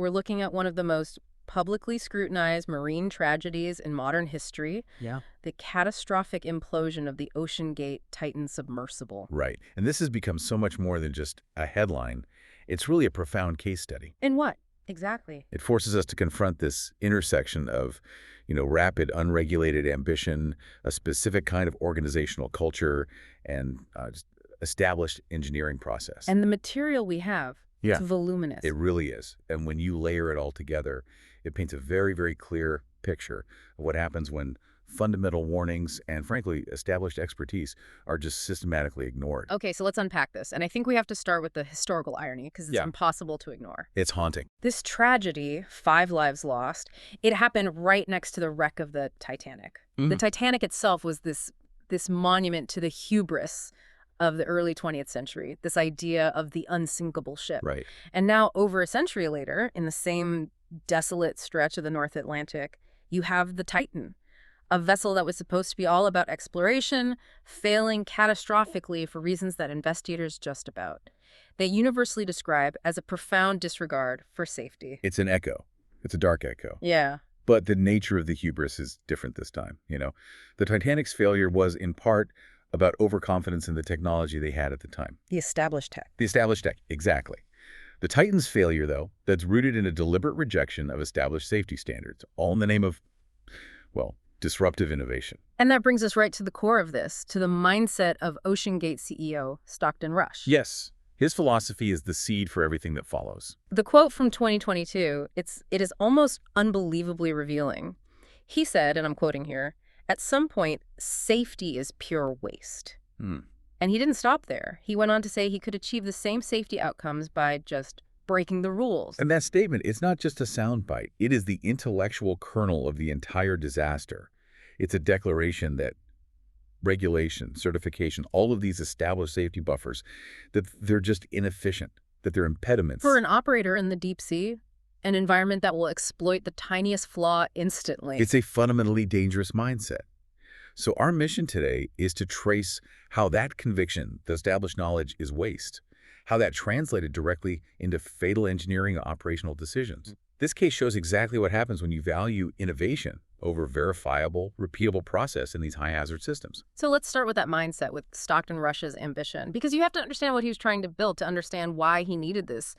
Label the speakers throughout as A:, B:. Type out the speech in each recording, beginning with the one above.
A: We're looking at one of the most publicly scrutinized marine tragedies in modern history,
B: Yeah.
A: the catastrophic implosion of the OceanGate Titan submersible.
C: Right. And this has become so much more than just a headline. It's really a profound case study.
A: In what? Exactly.
C: It forces us to confront this intersection of, rapid, unregulated ambition, a specific kind of organizational culture, and just established engineering process.
A: And the material we have,
C: Yeah.
A: it's voluminous.
C: It really is. And when you layer it all together, it paints a very, very clear picture of what happens when fundamental warnings and, frankly, established expertise are just systematically ignored.
A: Okay, so let's unpack this. And I think we have to start with the historical irony, because it's
C: Yeah.
A: impossible to ignore.
C: It's haunting.
A: This tragedy, 5 lives lost, it happened right next to the wreck of the Titanic. The Titanic itself was this monument to the hubris of the early 20th century, this idea of the unsinkable ship.
C: Right.
A: And now, over a century later, in the same desolate stretch of the North Atlantic, you have the Titan, a vessel that was supposed to be all about exploration, failing catastrophically for reasons that investigators just about. They universally describe as a profound disregard for safety.
C: It's an echo. It's a dark echo.
A: Yeah.
C: But the nature of the hubris is different this time, The Titanic's failure was, in part, about overconfidence in the technology they had at the time.
A: The established tech.
C: The established tech, exactly. The Titan's failure, though, that's rooted in a deliberate rejection of established safety standards, all in the name of, disruptive innovation.
A: And that brings us right to the core of this, to the mindset of OceanGate CEO Stockton Rush.
C: Yes, his philosophy is the seed for everything that follows.
A: The quote from 2022, it is almost unbelievably revealing. He said, and I'm quoting here, "At some point, safety is pure waste." And he didn't stop there. He went on to say he could achieve the same safety outcomes by just breaking the rules.
C: And that statement, it's not just a soundbite. It is the intellectual kernel of the entire disaster. It's a declaration that regulation, certification, all of these established safety buffers, that they're just inefficient, that they're impediments.
A: For an operator in the deep sea, an environment that will exploit the tiniest flaw instantly.
C: It's a fundamentally dangerous mindset. So our mission today is to trace how that conviction, the established knowledge, is waste, how that translated directly into fatal engineering and operational decisions. This case shows exactly what happens when you value innovation over verifiable, repeatable process in these high-hazard systems.
A: So let's start with that mindset, with Stockton Rush's ambition, because you have to understand what he was trying to build to understand why he needed this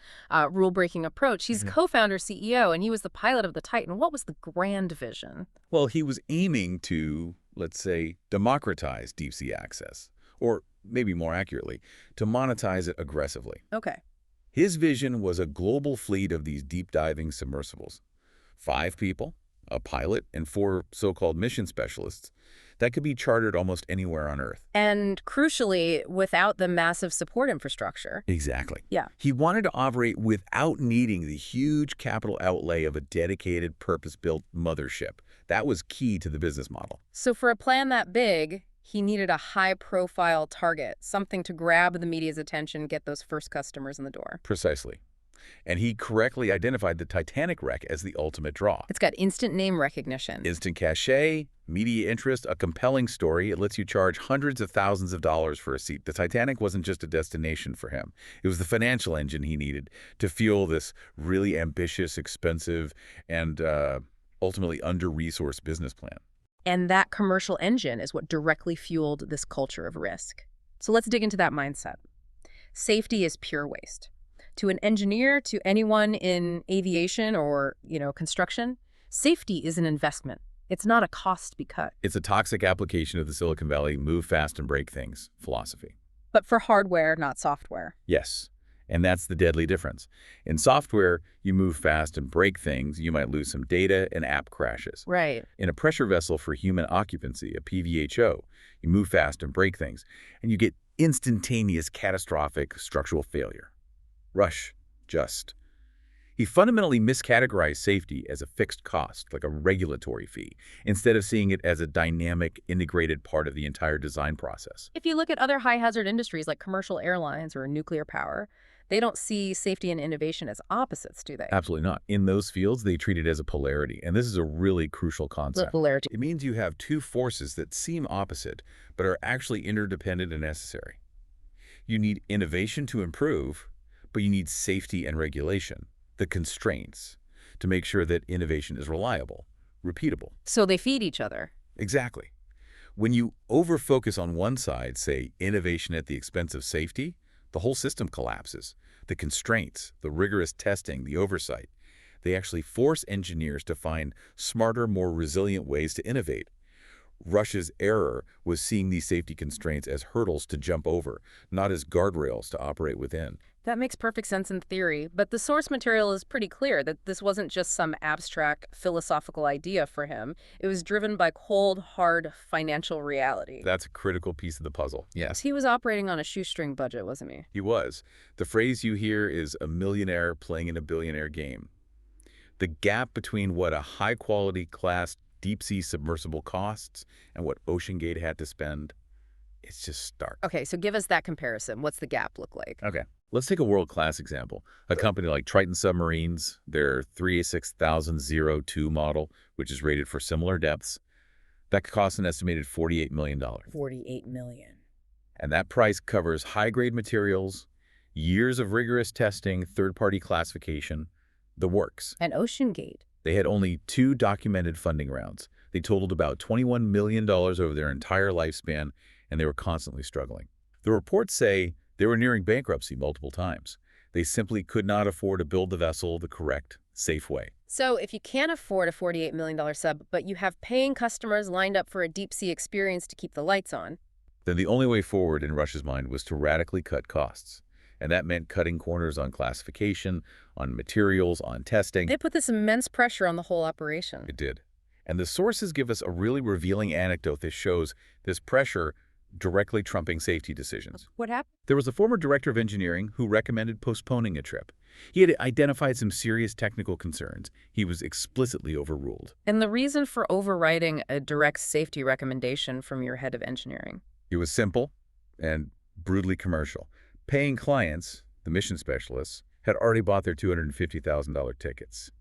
A: rule-breaking approach. He's co-founder, CEO, and he was the pilot of the Titan. What was the grand vision?
C: Well, he was aiming to, let's say, democratize deep-sea access, or maybe more accurately, to monetize it aggressively.
A: Okay.
C: His vision was a global fleet of these deep-diving submersibles. 5 people, a pilot, and 4 so-called mission specialists that could be chartered almost anywhere on Earth.
A: And crucially, without the massive support infrastructure.
C: Exactly.
A: Yeah.
C: He wanted to operate without needing the huge capital outlay of a dedicated, purpose-built mothership. That was key to the business model.
A: So for a plan that big, he needed a high-profile target, something to grab the media's attention, get those first customers in the door.
C: Precisely. And he correctly identified the Titanic wreck as the ultimate draw.
A: It's got instant name recognition.
C: Instant cachet, media interest, a compelling story. It lets you charge hundreds of thousands of dollars for a seat. The Titanic wasn't just a destination for him. It was the financial engine he needed to fuel this really ambitious, expensive, and ultimately under-resourced business plan.
A: And that commercial engine is what directly fueled this culture of risk. So let's dig into that mindset. Safety is pure waste. To an engineer, to anyone in aviation or, construction, safety is an investment. It's not a cost to be cut.
C: It's a toxic application of the Silicon Valley move fast and break things philosophy.
A: But for hardware, not software.
C: Yes. And that's the deadly difference. In software, you move fast and break things. You might lose some data and app crashes.
A: Right.
C: In a pressure vessel for human occupancy, a PVHO, you move fast and break things, and you get instantaneous catastrophic structural failure. Rush, he fundamentally miscategorized safety as a fixed cost, like a regulatory fee, instead of seeing it as a dynamic, integrated part of the entire design process.
A: If you look at other high-hazard industries like commercial airlines or nuclear power, they don't see safety and innovation as opposites, do they?
C: Absolutely not. In those fields, they treat it as a polarity, and this is a really crucial concept.
A: The polarity.
C: It means you have 2 forces that seem opposite, but are actually interdependent and necessary. You need innovation to improve, but you need safety and regulation. the constraints, to make sure that innovation is reliable, repeatable.
A: So they feed each other.
C: Exactly. When you over-focus on one side, say innovation at the expense of safety, the whole system collapses. The constraints, the rigorous testing, the oversight, they actually force engineers to find smarter, more resilient ways to innovate. Rush's error was seeing these safety constraints as hurdles to jump over, not as guardrails to operate within.
A: That makes perfect sense in theory, but the source material is pretty clear that this wasn't just some abstract philosophical idea for him. It was driven by cold, hard financial reality.
C: That's a critical piece of the puzzle. Yes,
A: He was operating on a shoestring budget, wasn't he?
C: he was. The phrase you hear is a millionaire playing in a billionaire game. The gap between what a high-quality class deep-sea submersible costs and what OceanGate had to spend, it's just stark.
A: Okay, so give us that comparison. What's the gap look like?
C: Okay. Let's take a world-class example. A company like Triton Submarines, their 36002 model, which is rated for similar depths, that could cost an estimated $48 million.
A: 48 million.
C: And that price covers high-grade materials, years of rigorous testing, third-party classification, the works.
A: And OceanGate.
C: They had only 2 documented funding rounds. They totaled about $21 million over their entire lifespan, and they were constantly struggling. The reports say they were nearing bankruptcy multiple times. They simply could not afford to build the vessel the correct, safe way.
A: So if you can't afford a $48 million sub, but you have paying customers lined up for a deep-sea experience to keep the lights on,
C: Then the only way forward in Rush's mind was to radically cut costs. And that meant cutting corners on classification, on materials, on testing.
A: they put this immense pressure on the whole operation.
C: It did. And the sources give us a really revealing anecdote that shows this pressure directly trumping safety decisions.
A: What happened?
C: There was a former director of engineering who recommended postponing a trip. He had identified some serious technical concerns. He was explicitly overruled.
A: And the reason for overriding a direct safety recommendation from your head of engineering?
C: It was simple and brutally commercial. Paying clients, the mission specialists, had already bought their $250,000 tickets.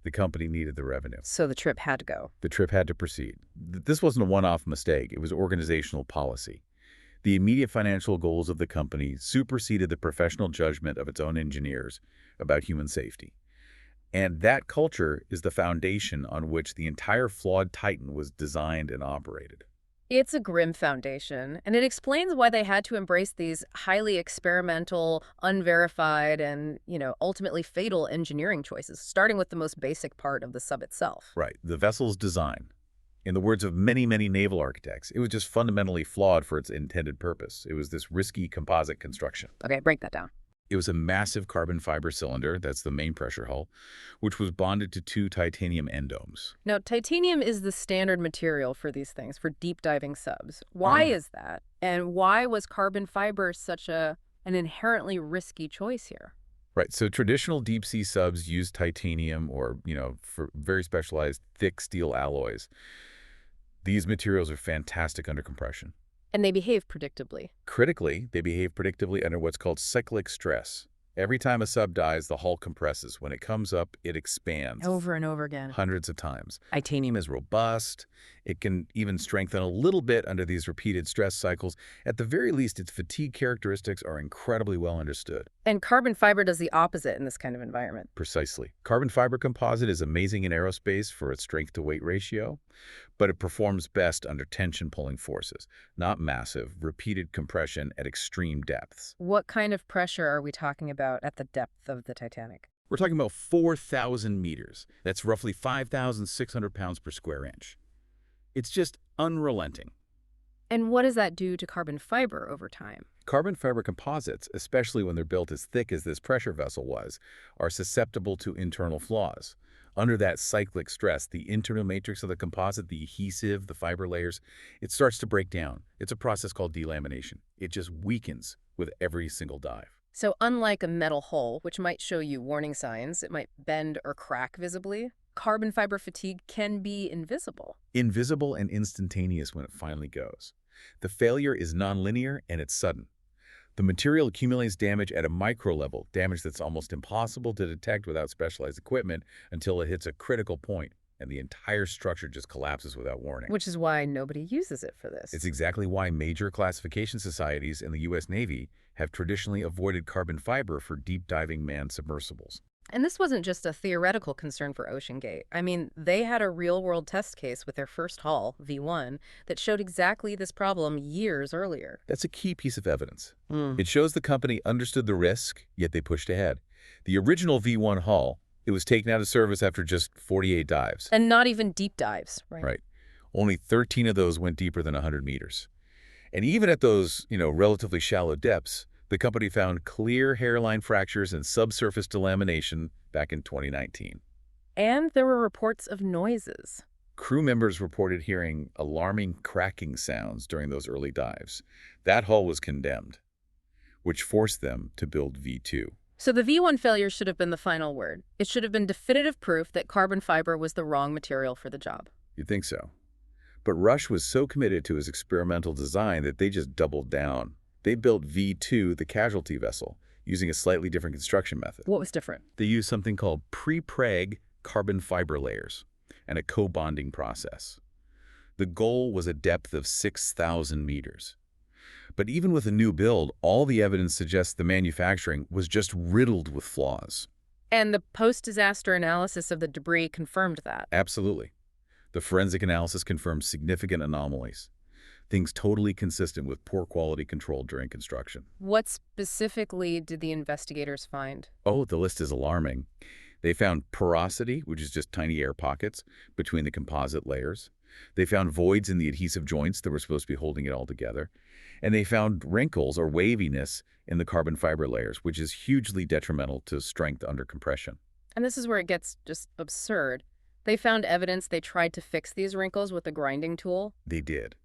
C: The company needed the revenue.
A: So the trip had to go.
C: The trip had to proceed. This wasn't a one-off mistake. It was organizational policy. The immediate financial goals of the company superseded the professional judgment of its own engineers about human safety. And that culture is the foundation on which the entire flawed Titan was designed and operated.
A: It's a grim foundation, and it explains why they had to embrace these highly experimental, unverified, and, ultimately fatal engineering choices, starting with the most basic part of the sub itself.
C: Right, the vessel's design. In the words of many, many naval architects, it was just fundamentally flawed for its intended purpose. It was this risky composite construction.
A: Okay, break that down.
C: It was a massive carbon fiber cylinder, that's the main pressure hull, which was bonded to 2 titanium endomes.
A: Now, titanium is the standard material for these things, for deep diving subs. Why is that? And why was carbon fiber such an inherently risky choice here?
C: Right, so traditional deep-sea subs use titanium or, for very specialized thick steel alloys. These materials are fantastic under compression.
A: And they behave predictably.
C: Critically, they behave predictably under what's called cyclic stress. Every time a sub dies, the hull compresses. When it comes up, it expands.
A: Over and over again.
C: Hundreds of times. Titanium is robust. It can even strengthen a little bit under these repeated stress cycles. At the very least, its fatigue characteristics are incredibly well understood.
A: And carbon fiber does the opposite in this kind of environment.
C: Precisely. Carbon fiber composite is amazing in aerospace for its strength-to-weight ratio, but it performs best under tension-pulling forces, not massive, repeated compression at extreme depths.
A: What kind of pressure are we talking about at the depth of the Titanic?
C: We're talking about 4,000 meters. That's roughly 5,600 pounds per square inch. It's just unrelenting.
A: And what does that do to carbon fiber over time?
C: Carbon fiber composites, especially when they're built as thick as this pressure vessel was, are susceptible to internal flaws. Under that cyclic stress, the internal matrix of the composite, the adhesive, the fiber layers, it starts to break down. It's a process called delamination. It just weakens with every single dive.
A: So unlike a metal hull, which might show you warning signs, it might bend or crack visibly, carbon fiber fatigue can be invisible.
C: Invisible and instantaneous when it finally goes. The failure is nonlinear and it's sudden. The material accumulates damage at a micro level, damage that's almost impossible to detect without specialized equipment until it hits a critical point, and the entire structure just collapses without warning.
A: Which is why nobody uses it for this.
C: It's exactly why major classification societies in the U.S. Navy have traditionally avoided carbon fiber for deep diving manned submersibles.
A: And this wasn't just a theoretical concern for OceanGate. I mean, they had a real-world test case with their first hull, V1, that showed exactly this problem years earlier.
C: That's a key piece of evidence.
A: Mm.
C: It shows the company understood the risk, yet they pushed ahead. The original V1 hull, it was taken out of service after just 48 dives.
A: And not even deep dives, right?
C: Right. Only 13 of those went deeper than 100 meters. And even at those, relatively shallow depths, the company found clear hairline fractures and subsurface delamination back in 2019.
A: And there were reports of noises.
C: Crew members reported hearing alarming cracking sounds during those early dives. That hull was condemned, which forced them to build V2.
A: So the V1 failure should have been the final word. It should have been definitive proof that carbon fiber was the wrong material for the job.
C: You'd think so. But Rush was so committed to his experimental design that they just doubled down. They built V2, the casualty vessel, using a slightly different construction method.
A: What was different?
C: They used something called pre-preg carbon fiber layers and a co-bonding process. The goal was a depth of 6,000 meters. But even with a new build, all the evidence suggests the manufacturing was just riddled with flaws.
A: And the post-disaster analysis of the debris confirmed that.
C: Absolutely. The forensic analysis confirmed significant anomalies, things totally consistent with poor quality control during construction.
A: What specifically did the investigators find?
C: Oh, the list is alarming. They found porosity, which is just tiny air pockets between the composite layers. They found voids in the adhesive joints that were supposed to be holding it all together. And they found wrinkles or waviness in the carbon fiber layers, which is hugely detrimental to strength under compression.
A: And this is where it gets just absurd. They found evidence they tried to fix these wrinkles with a grinding tool.
C: They did.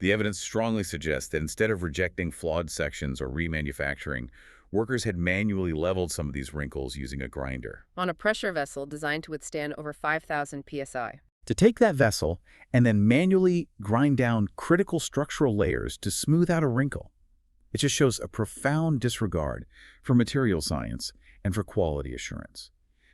C: The evidence strongly suggests that instead of rejecting flawed sections or remanufacturing, workers had manually leveled some of these wrinkles using a grinder.
A: On a pressure vessel designed to withstand over 5,000 psi.
C: To take that vessel and then manually grind down critical structural layers to smooth out a wrinkle. It just shows a profound disregard for material science and for quality assurance.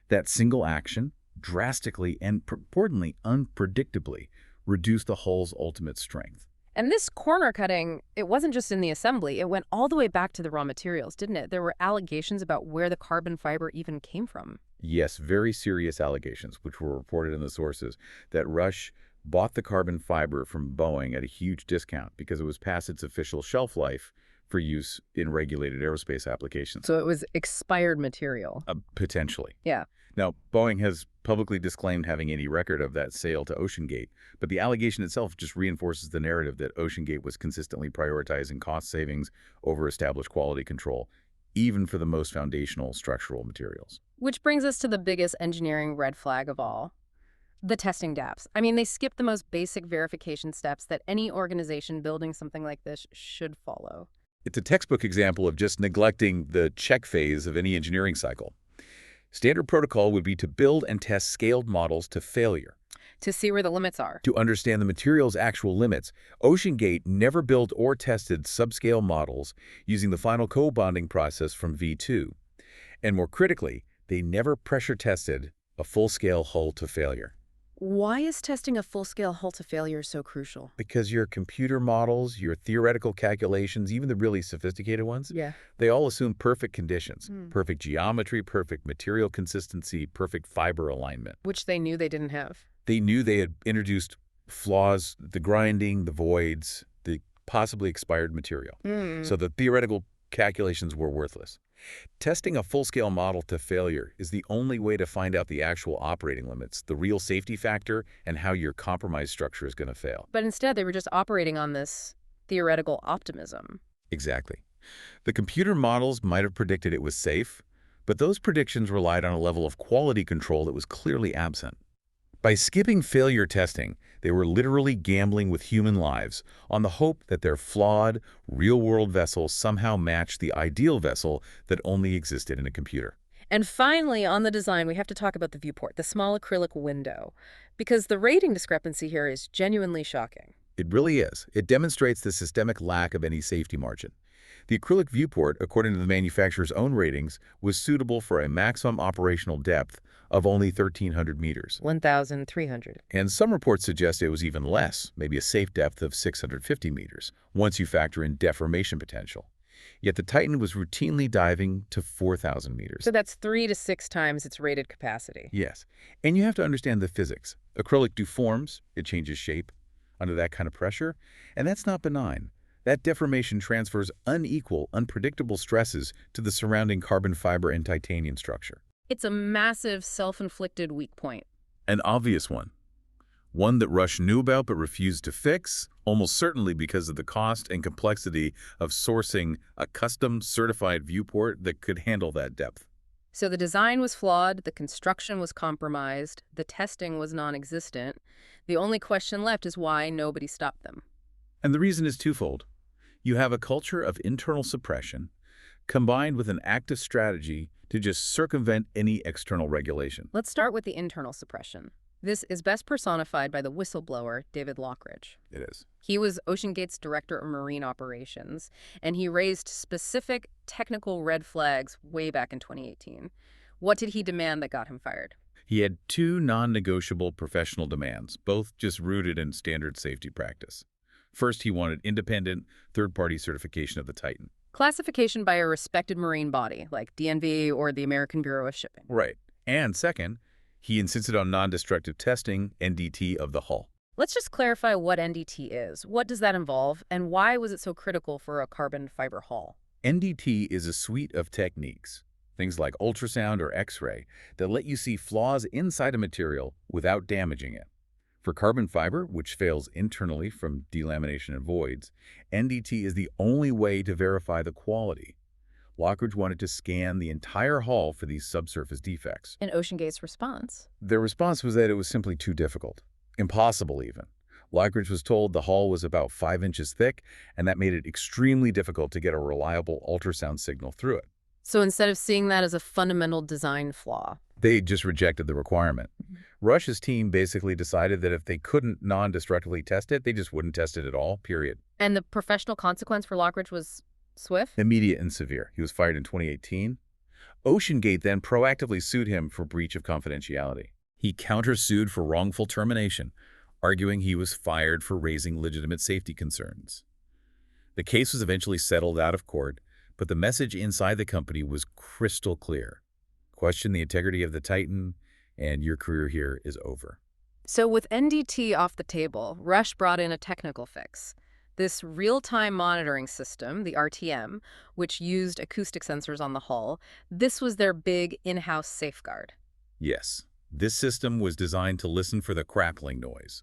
C: That single action drastically and, importantly, unpredictably reduced the hull's ultimate strength.
A: And this corner cutting, it wasn't just in the assembly. It went all the way back to the raw materials, didn't it? There were allegations about where the carbon fiber even came from.
C: Yes, very serious allegations, which were reported in the sources, that Rush bought the carbon fiber from Boeing at a huge discount because it was past its official shelf life for use in regulated aerospace applications.
A: So it was expired material.
C: Potentially.
A: Yeah.
C: Now, Boeing has publicly disclaimed having any record of that sale to OceanGate, but the allegation itself just reinforces the narrative that OceanGate was consistently prioritizing cost savings over established quality control, even for the most foundational structural materials.
A: Which brings us to the biggest engineering red flag of all, the testing gaps. I mean, they skip the most basic verification steps that any organization building something like this should follow.
C: It's a textbook example of just neglecting the check phase of any engineering cycle. Standard protocol would be to build and test scaled models to failure.
A: To see where the limits are.
C: To understand the material's actual limits, OceanGate never built or tested subscale models using the final co-bonding process from V2. And more critically, they never pressure tested a full-scale hull to failure.
A: Why is testing a full-scale hull to failure so crucial?
C: Because your computer models, your theoretical calculations, even the really sophisticated ones, they all assume perfect conditions, perfect geometry, perfect material consistency, perfect fiber alignment.
A: Which they knew they didn't have.
C: They knew they had introduced flaws, the grinding, the voids, the possibly expired material. So the theoretical calculations were worthless. Testing a full-scale model to failure is the only way to find out the actual operating limits, the real safety factor, and how your compromised structure is going to fail.
A: But instead, they were just operating on this theoretical optimism.
C: Exactly. The computer models might have predicted it was safe, but those predictions relied on a level of quality control that was clearly absent. By skipping failure testing, they were literally gambling with human lives on the hope that their flawed, real-world vessel somehow matched the ideal vessel that only existed in a computer.
A: And finally, on the design, we have to talk about the viewport, the small acrylic window, because the rating discrepancy here is genuinely shocking.
C: It really is. It demonstrates the systemic lack of any safety margin. The acrylic viewport, according to the manufacturer's own ratings, was suitable for a maximum operational depth of only 1,300 meters.
A: 1,300.
C: And some reports suggest it was even less, maybe a safe depth of 650 meters, once you factor in deformation potential. Yet the Titan was routinely diving to 4,000 meters.
A: So that's 3 to 6 times its rated capacity.
C: Yes, and you have to understand the physics. Acrylic deforms, it changes shape under that kind of pressure, and that's not benign. That deformation transfers unequal, unpredictable stresses to the surrounding carbon fiber and titanium structure.
A: It's a massive self-inflicted weak point.
C: An obvious one that Rush knew about but refused to fix, almost certainly because of the cost and complexity of sourcing a custom certified viewport that could handle that depth.
A: So the design was flawed, the construction was compromised, the testing was non-existent. The only question left is why nobody stopped them.
C: And the reason is twofold. You have a culture of internal suppression combined with an active strategy to just circumvent any external regulation.
A: Let's start with the internal suppression. This is best personified by the whistleblower, David Lockridge.
C: It is.
A: He was OceanGate's director of marine operations, and he raised specific technical red flags way back in 2018. What did he demand that got him fired?
C: He had two non-negotiable professional demands, both just rooted in standard safety practice. First, he wanted independent, third-party certification of the Titan.
A: Classification by a respected marine body, like DNV or the American Bureau of Shipping.
C: Right. And second, he insisted on non-destructive testing, NDT, of the hull.
A: Let's just clarify what NDT is. What does that involve, and why was it so critical for a carbon fiber hull?
C: NDT is a suite of techniques, things like ultrasound or X-ray, that let you see flaws inside a material without damaging it. For carbon fiber, which fails internally from delamination and voids, NDT is the only way to verify the quality. Lockridge wanted to scan the entire hull for these subsurface defects.
A: And OceanGate's response?
C: Their response was that it was simply too difficult. Impossible, even. Lockridge was told the hull was about 5 inches thick, and that made it extremely difficult to get a reliable ultrasound signal through it.
A: So instead of seeing that as a fundamental design flaw,
C: They just rejected the requirement. Rush's team basically decided that if they couldn't non-destructively test it, they just wouldn't test it at all, period.
A: And the professional consequence for Lockridge was swift?
C: Immediate and severe. He was fired in 2018. OceanGate then proactively sued him for breach of confidentiality. He countersued for wrongful termination, arguing he was fired for raising legitimate safety concerns. The case was eventually settled out of court, but the message inside the company was crystal clear. Question the integrity of the Titan, and your career here is over.
A: So with NDT off the table, Rush brought in a technical fix. This real-time monitoring system, the RTM, which used acoustic sensors on the hull, this was their big in-house safeguard.
C: Yes, this system was designed to listen for the crackling noise,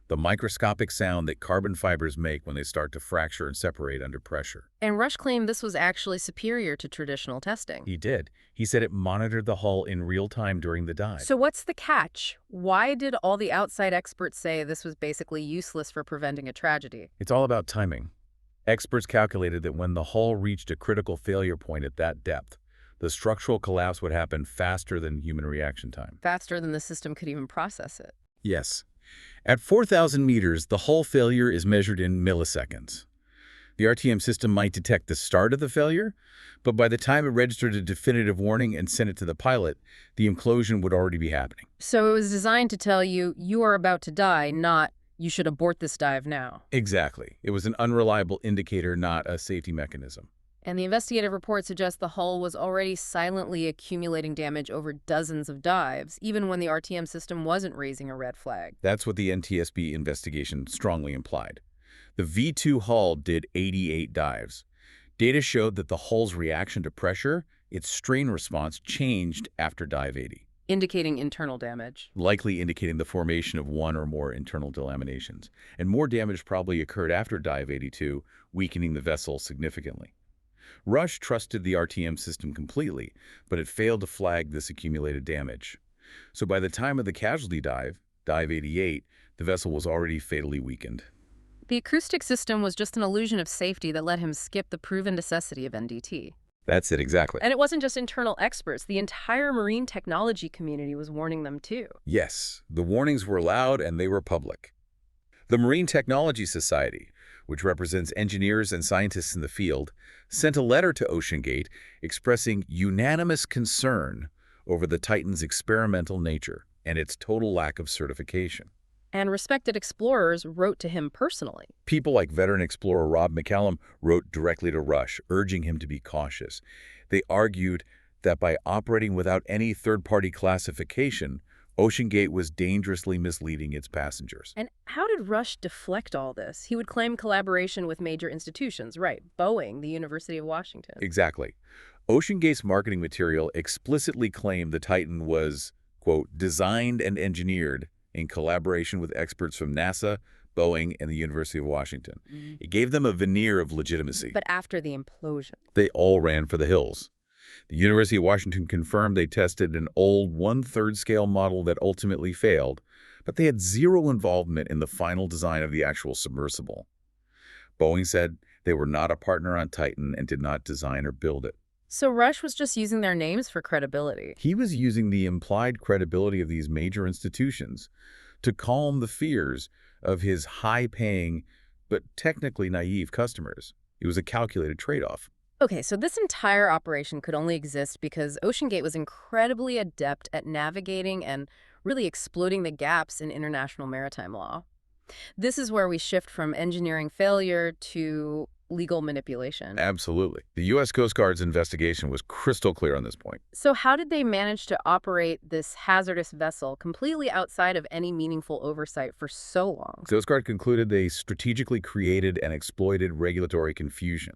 C: the microscopic sound that carbon fibers make when they start to fracture and separate under pressure.
A: And Rush claimed this was actually superior to traditional testing.
C: He did. He said it monitored the hull in real time during the dive.
A: So what's the catch? Why did all the outside experts say this was basically useless for preventing a tragedy?
C: It's all about timing. Experts calculated that when the hull reached a critical failure point at that depth, the structural collapse would happen faster than human reaction time.
A: Faster than the system could even process it.
C: Yes. At 4,000 meters, the hull failure is measured in milliseconds. The RTM system might detect the start of the failure, but by the time it registered a definitive warning and sent it to the pilot, the implosion would already be happening.
A: So it was designed to tell you, you are about to die, not you should abort this dive now.
C: Exactly. It was an unreliable indicator, not a safety mechanism.
A: And the investigative report suggests the hull was already silently accumulating damage over dozens of dives, even when the RTM system wasn't raising a red flag.
C: That's what the NTSB investigation strongly implied. The V2 hull did 88 dives. Data showed that the hull's reaction to pressure, its strain response, changed after dive 80.
A: Indicating internal damage.
C: Likely indicating the formation of one or more internal delaminations. And more damage probably occurred after dive 82, weakening the vessel significantly. Rush trusted the RTM system completely, but it failed to flag this accumulated damage. So by the time of the casualty dive, dive 88, the vessel was already fatally weakened.
A: The acoustic system was just an illusion of safety that let him skip the proven necessity of NDT.
C: That's it, exactly.
A: And it wasn't just internal experts. The entire marine technology community was warning them too.
C: Yes, the warnings were loud and they were public. The Marine Technology Society, which represents engineers and scientists in the field, sent a letter to OceanGate expressing unanimous concern over the Titan's experimental nature and its total lack of certification.
A: And respected explorers wrote to him personally.
C: People like veteran explorer Rob McCallum wrote directly to Rush, urging him to be cautious. They argued that by operating without any third-party classification, OceanGate was dangerously misleading its passengers.
A: And how did Rush deflect all this? He would claim collaboration with major institutions, right? Boeing, the University of Washington.
C: Exactly. OceanGate's marketing material explicitly claimed the Titan was, quote, designed and engineered in collaboration with experts from NASA, Boeing, and the University of Washington. It gave them a veneer of legitimacy.
A: But after the implosion.
C: They all ran for the hills. The University of Washington confirmed they tested an old one-third scale model that ultimately failed, but they had zero involvement in the final design of the actual submersible. Boeing said they were not a partner on Titan and did not design or build it.
A: So Rush was just using their names for credibility.
C: He was using the implied credibility of these major institutions to calm the fears of his high-paying but technically naive customers. It was a calculated trade-off.
A: Okay, so this entire operation could only exist because OceanGate was incredibly adept at navigating and really exploiting the gaps in international maritime law. This is where we shift from engineering failure to legal manipulation.
C: Absolutely. The U.S. Coast Guard's investigation was crystal clear on this point.
A: So how did they manage to operate this hazardous vessel completely outside of any meaningful oversight for so long?
C: The Coast Guard concluded they strategically created and exploited regulatory confusion.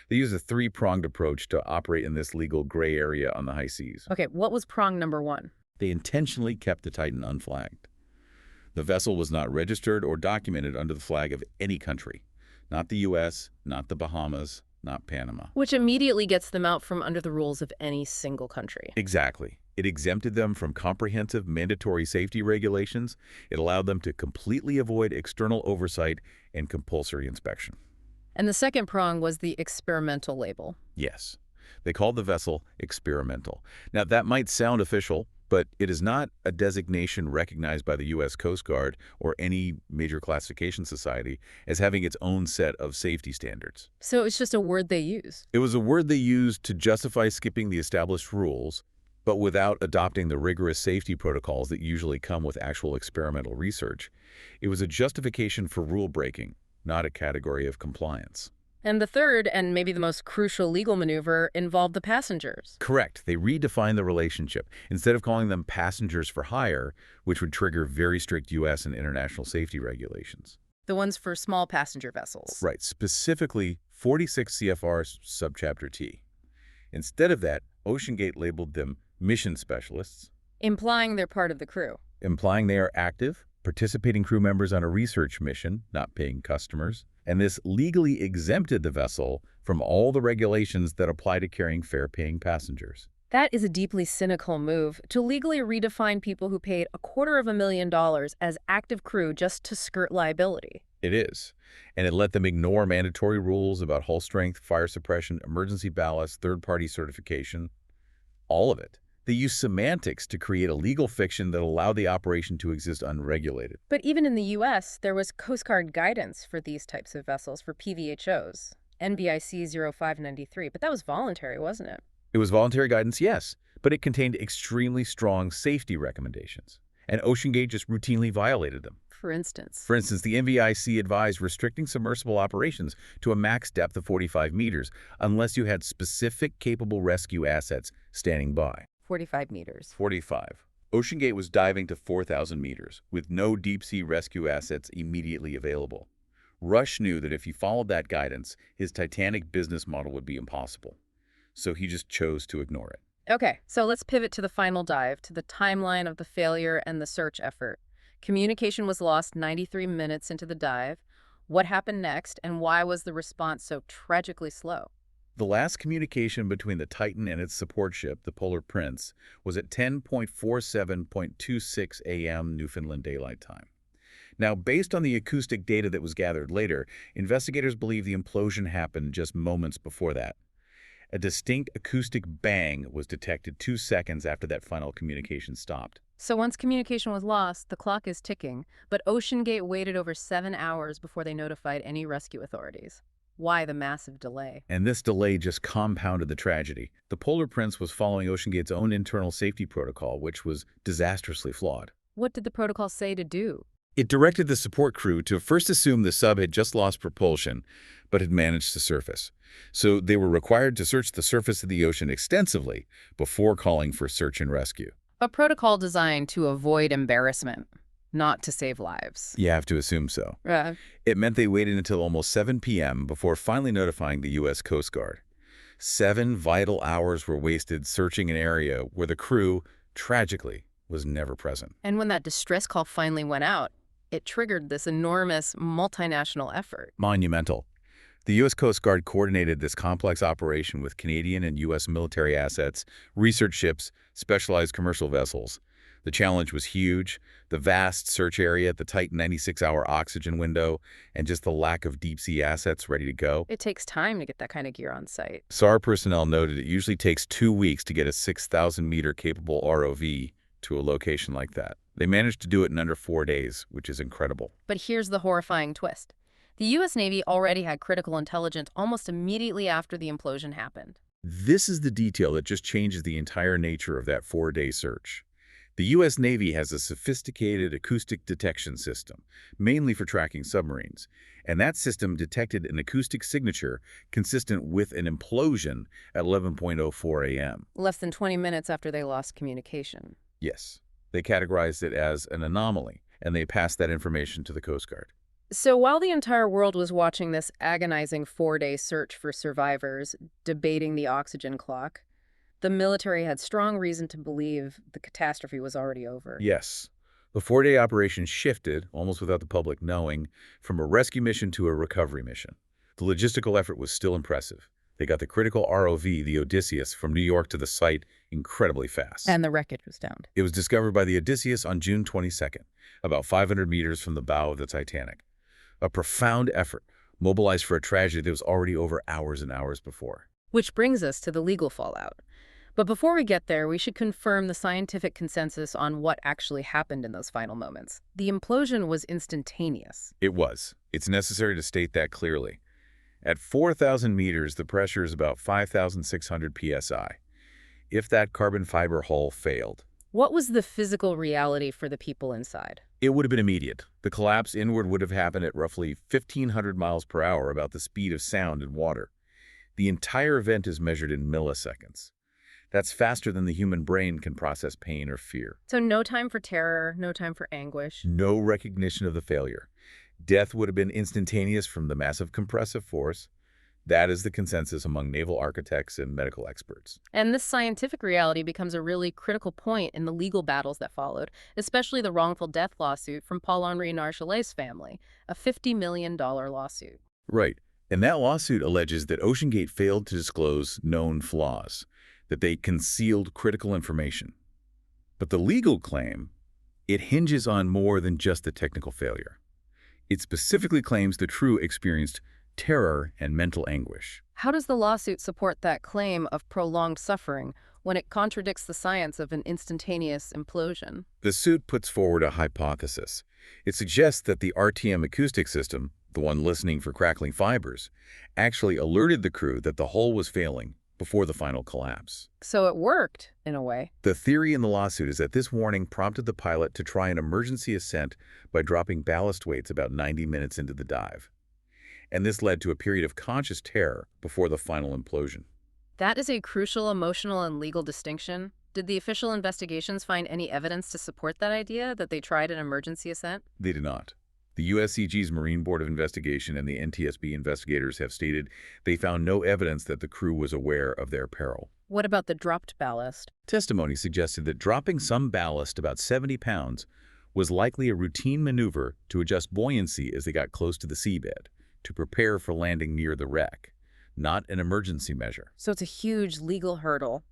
C: They used a three-pronged approach to operate in this legal gray area on the high seas.
A: Okay, what was prong number one?
C: They intentionally kept the Titan unflagged. The vessel was not registered or documented under the flag of any country. Not the U.S., not the Bahamas, not Panama.
A: Which immediately gets them out from under the rules of any single country.
C: Exactly. It exempted them from comprehensive mandatory safety regulations. It allowed them to completely avoid external oversight and compulsory inspection.
A: And the second prong was the experimental label.
C: Yes. They called the vessel experimental. Now, that might sound official, but it is not a designation recognized by the U.S. Coast Guard or any major classification society as having its own set of safety standards.
A: So it's just a word they use.
C: It was a word they used to justify skipping the established rules, but without adopting the rigorous safety protocols that usually come with actual experimental research. It was a justification for rule breaking, not a category of compliance.
A: And the third, and maybe the most crucial legal maneuver, involved the passengers.
C: Correct. They redefined the relationship. Instead of calling them passengers for hire, which would trigger very strict U.S. and international safety regulations.
A: The ones for small passenger vessels.
C: Right, specifically 46 CFR subchapter T. Instead of that, OceanGate labeled them mission specialists,
A: Implying they're part of the crew.
C: implying they are active, participating crew members on a research mission, not paying customers, and this legally exempted the vessel from all the regulations that apply to carrying fare-paying passengers.
A: That is a deeply cynical move, to legally redefine people who paid $250,000 as active crew just to skirt liability.
C: It is, and it let them ignore mandatory rules about hull strength, fire suppression, emergency ballast, third-party certification, all of it. They used semantics to create a legal fiction that allowed the operation to exist unregulated.
A: But even in the U.S., there was Coast Guard guidance for these types of vessels for PVHOs, NBIC 0593, but that was voluntary, wasn't it?
C: It was voluntary guidance, yes, but it contained extremely strong safety recommendations, and OceanGate just routinely violated them.
A: For instance,
C: The NBIC advised restricting submersible operations to a max depth of 45 meters unless you had specific capable rescue assets standing by.
A: 45 meters.
C: 45. OceanGate was diving to 4,000 meters with no deep-sea rescue assets immediately available. Rush knew that if he followed that guidance, his Titanic business model would be impossible. So he just chose to ignore it.
A: Okay, so let's pivot to the final dive, to the timeline of the failure and the search effort. Communication was lost 93 minutes into the dive. What happened next, and why was the response so tragically slow?
C: The last communication between the Titan and its support ship, the Polar Prince, was at 10:47.26 a.m. Newfoundland Daylight Time. Now, based on the acoustic data that was gathered later, investigators believe the implosion happened just moments before that. A distinct acoustic bang was detected 2 seconds after that final communication stopped.
A: So once communication was lost, the clock is ticking, but OceanGate waited over 7 hours before they notified any rescue authorities. Why the massive delay?
C: And this delay just compounded the tragedy. The Polar Prince was following OceanGate's own internal safety protocol, which was disastrously flawed.
A: What did the protocol say to do?
C: It directed the support crew to first assume the sub had just lost propulsion, but had managed to surface. So they were required to search the surface of the ocean extensively before calling for search and rescue.
A: A protocol designed to avoid embarrassment, not to save lives.
C: You have to assume so.
A: Yeah.
C: It meant they waited until almost 7 p.m. before finally notifying the U.S. Coast Guard. 7 vital hours were wasted searching an area where the crew, tragically, was never present.
A: And when that distress call finally went out, it triggered this enormous multinational effort.
C: Monumental. The U.S. Coast Guard coordinated this complex operation with Canadian and U.S. military assets, research ships, specialized commercial vessels. The challenge was huge. The vast search area, the tight 96-hour oxygen window, and just the lack of deep-sea assets ready to go.
A: It takes time to get that kind of gear on site.
C: SAR personnel noted it usually takes 2 weeks to get a 6,000-meter capable ROV to a location like that. They managed to do it in under 4 days, which is incredible.
A: But here's the horrifying twist. The U.S. Navy already had critical intelligence almost immediately after the implosion happened.
C: This is the detail that just changes the entire nature of that 4-day search. The U.S. Navy has a sophisticated acoustic detection system, mainly for tracking submarines, and that system detected an acoustic signature consistent with an implosion at 11:04 a.m.
A: Less than 20 minutes after they lost communication.
C: Yes, they categorized it as an anomaly, and they passed that information to the Coast Guard.
A: So while the entire world was watching this agonizing 4-day search for survivors, debating the oxygen clock, the military had strong reason to believe the catastrophe was already over.
C: Yes. The 4-day operation shifted, almost without the public knowing, from a rescue mission to a recovery mission. The logistical effort was still impressive. They got the critical ROV, the Odysseus, from New York to the site incredibly fast.
A: And the wreckage was downed.
C: It was discovered by the Odysseus on June 22nd, about 500 meters from the bow of the Titanic. A profound effort, mobilized for a tragedy that was already over hours and hours before.
A: Which brings us to the legal fallout. But before we get there, we should confirm the scientific consensus on what actually happened in those final moments. The implosion was instantaneous.
C: It was. It's necessary to state that clearly. At 4,000 meters, the pressure is about 5,600 psi. If that carbon fiber hull failed,
A: What was the physical reality for the people inside?
C: it would have been immediate. The collapse inward would have happened at roughly 1,500 miles per hour, about the speed of sound in water. The entire event is measured in milliseconds. That's faster than the human brain can process pain or fear.
A: So no time for terror, no time for anguish.
C: No recognition of the failure. Death would have been instantaneous from the massive compressive force. That is the consensus among naval architects and medical experts.
A: And this scientific reality becomes a really critical point in the legal battles that followed, especially the wrongful death lawsuit from Paul-Henri Nargeolet's family, a $50 million lawsuit.
C: Right. And that lawsuit alleges that OceanGate failed to disclose known flaws, that they concealed critical information. But the legal claim, it hinges on more than just the technical failure. It specifically claims the crew experienced terror and mental anguish.
A: How does the lawsuit support that claim of prolonged suffering when it contradicts the science of an instantaneous implosion?
C: The suit puts forward a hypothesis. It suggests that the RTM acoustic system, the one listening for crackling fibers, actually alerted the crew that the hull was failing before the final collapse.
A: So it worked, in a way.
C: The theory in the lawsuit is that this warning prompted the pilot to try an emergency ascent by dropping ballast weights about 90 minutes into the dive. And this led to a period of conscious terror before the final implosion.
A: That is a crucial emotional and legal distinction. Did the official investigations find any evidence to support that idea, that they tried an emergency ascent?
C: They did not. The USCG's Marine Board of Investigation and the NTSB investigators have stated they found no evidence that the crew was aware of their peril.
A: What about the dropped ballast?
C: Testimony suggested that dropping some ballast, about 70 pounds, was likely a routine maneuver to adjust buoyancy as they got close to the seabed, to prepare for landing near the wreck, not an emergency measure.
A: So it's a huge legal hurdle.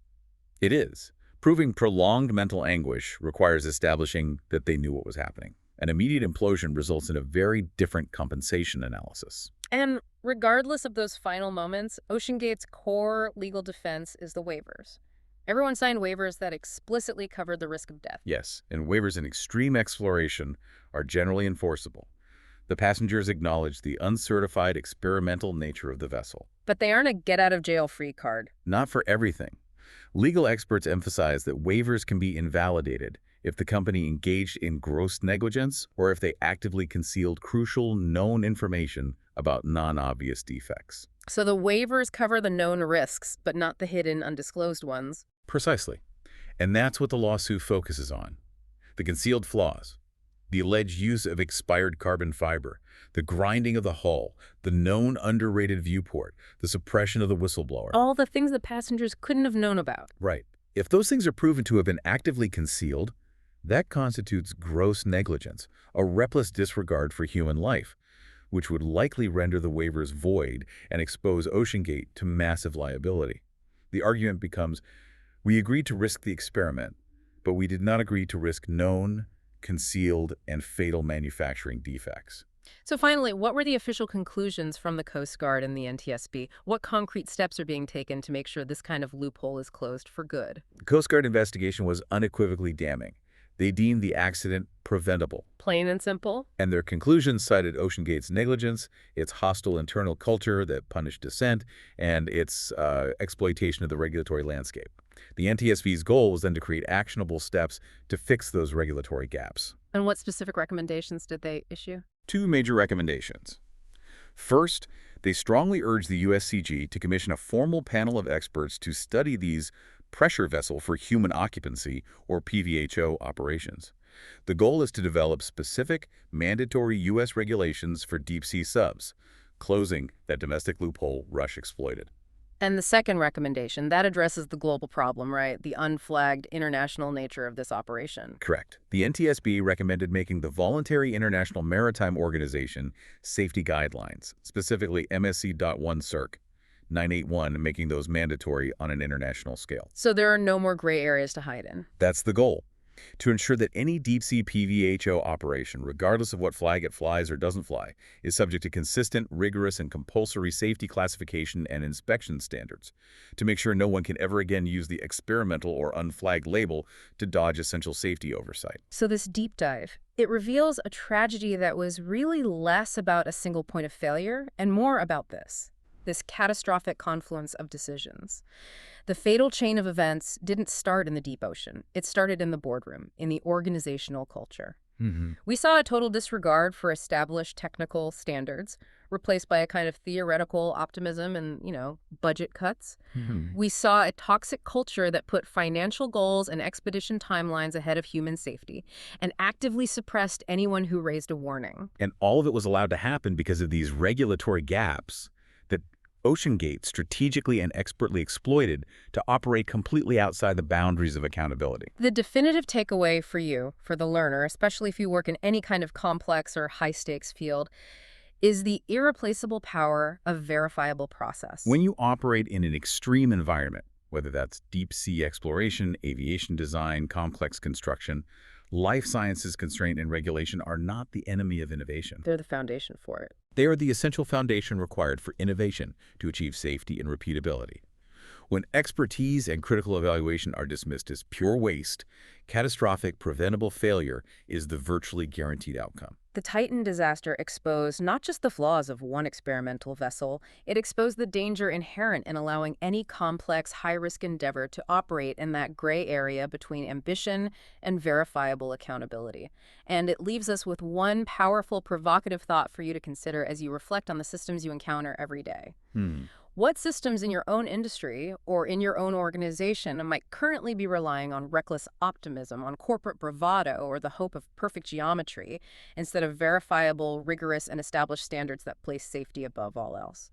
C: It is. Proving prolonged mental anguish requires establishing that they knew what was happening. An immediate implosion results in a very different compensation analysis.
A: And regardless of those final moments, OceanGate's core legal defense is the waivers. Everyone signed waivers that explicitly covered the risk of death.
C: Yes, and waivers in extreme exploration are generally enforceable. The passengers acknowledge the uncertified experimental nature of the vessel.
A: But they aren't a get-out-of-jail-free card.
C: Not for everything. Legal experts emphasize that waivers can be invalidated if the company engaged in gross negligence or if they actively concealed crucial known information about non-obvious defects.
A: So the waivers cover the known risks, but not the hidden, undisclosed ones.
C: Precisely. And that's what the lawsuit focuses on. The concealed flaws, the alleged use of expired carbon fiber, the grinding of the hull, the known underrated viewport, the suppression of the whistleblower.
A: All the things the passengers couldn't have known about.
C: Right. If those things are proven to have been actively concealed, that constitutes gross negligence, a reckless disregard for human life, which would likely render the waivers void and expose OceanGate to massive liability. The argument becomes, we agreed to risk the experiment, but we did not agree to risk known, concealed, and fatal manufacturing defects.
A: So finally, what were the official conclusions from the Coast Guard and the NTSB? What concrete steps are being taken to make sure this kind of loophole is closed for good?
C: The Coast Guard investigation was unequivocally damning. They deemed the accident preventable.
A: Plain and simple?
C: And their conclusions cited OceanGate's negligence, its hostile internal culture that punished dissent, and its exploitation of the regulatory landscape. The NTSB's goal was then to create actionable steps to fix those regulatory gaps.
A: And what specific recommendations did they issue?
C: 2 major recommendations. First, they strongly urged the USCG to commission a formal panel of experts to study these pressure vessel for human occupancy, or PVHO, operations. The goal is to develop specific, mandatory U.S. regulations for deep-sea subs, closing that domestic loophole Rush exploited.
A: And the second recommendation, that addresses the global problem, right? The unflagged international nature of this operation.
C: Correct. The NTSB recommended making the Voluntary International Maritime Organization safety guidelines, specifically MSC.1 Circ. 981, making those mandatory on an international scale.
A: So there are no more gray areas to hide in.
C: That's the goal. To ensure that any deep-sea PVHO operation, regardless of what flag it flies or doesn't fly, is subject to consistent, rigorous, and compulsory safety classification and inspection standards, to make sure no one can ever again use the experimental or unflagged label to dodge essential safety oversight.
A: So this deep dive, it reveals a tragedy that was really less about a single point of failure and more about this catastrophic confluence of decisions. The fatal chain of events didn't start in the deep ocean. It started in the boardroom, in the organizational culture. We saw a total disregard for established technical standards, replaced by a kind of theoretical optimism and, budget cuts. We saw a toxic culture that put financial goals and expedition timelines ahead of human safety and actively suppressed anyone who raised a warning.
C: And all of it was allowed to happen because of these regulatory gaps that OceanGate strategically and expertly exploited to operate completely outside the boundaries of accountability.
A: The definitive takeaway for you, for the learner, especially if you work in any kind of complex or high-stakes field, is the irreplaceable power of verifiable process.
C: When you operate in an extreme environment, whether that's deep-sea exploration, aviation design, complex construction, life sciences constraint and regulation are not the enemy of innovation.
A: They're the foundation for it.
C: They are the essential foundation required for innovation to achieve safety and repeatability. When expertise and critical evaluation are dismissed as pure waste, catastrophic preventable failure is the virtually guaranteed outcome.
A: The Titan disaster exposed not just the flaws of one experimental vessel, it exposed the danger inherent in allowing any complex, high-risk endeavor to operate in that gray area between ambition and verifiable accountability. And it leaves us with one powerful, provocative thought for you to consider as you reflect on the systems you encounter every day. What systems in your own industry or in your own organization might currently be relying on reckless optimism, on corporate bravado, or the hope of perfect geometry, instead of verifiable, rigorous, and established standards that place safety above all else?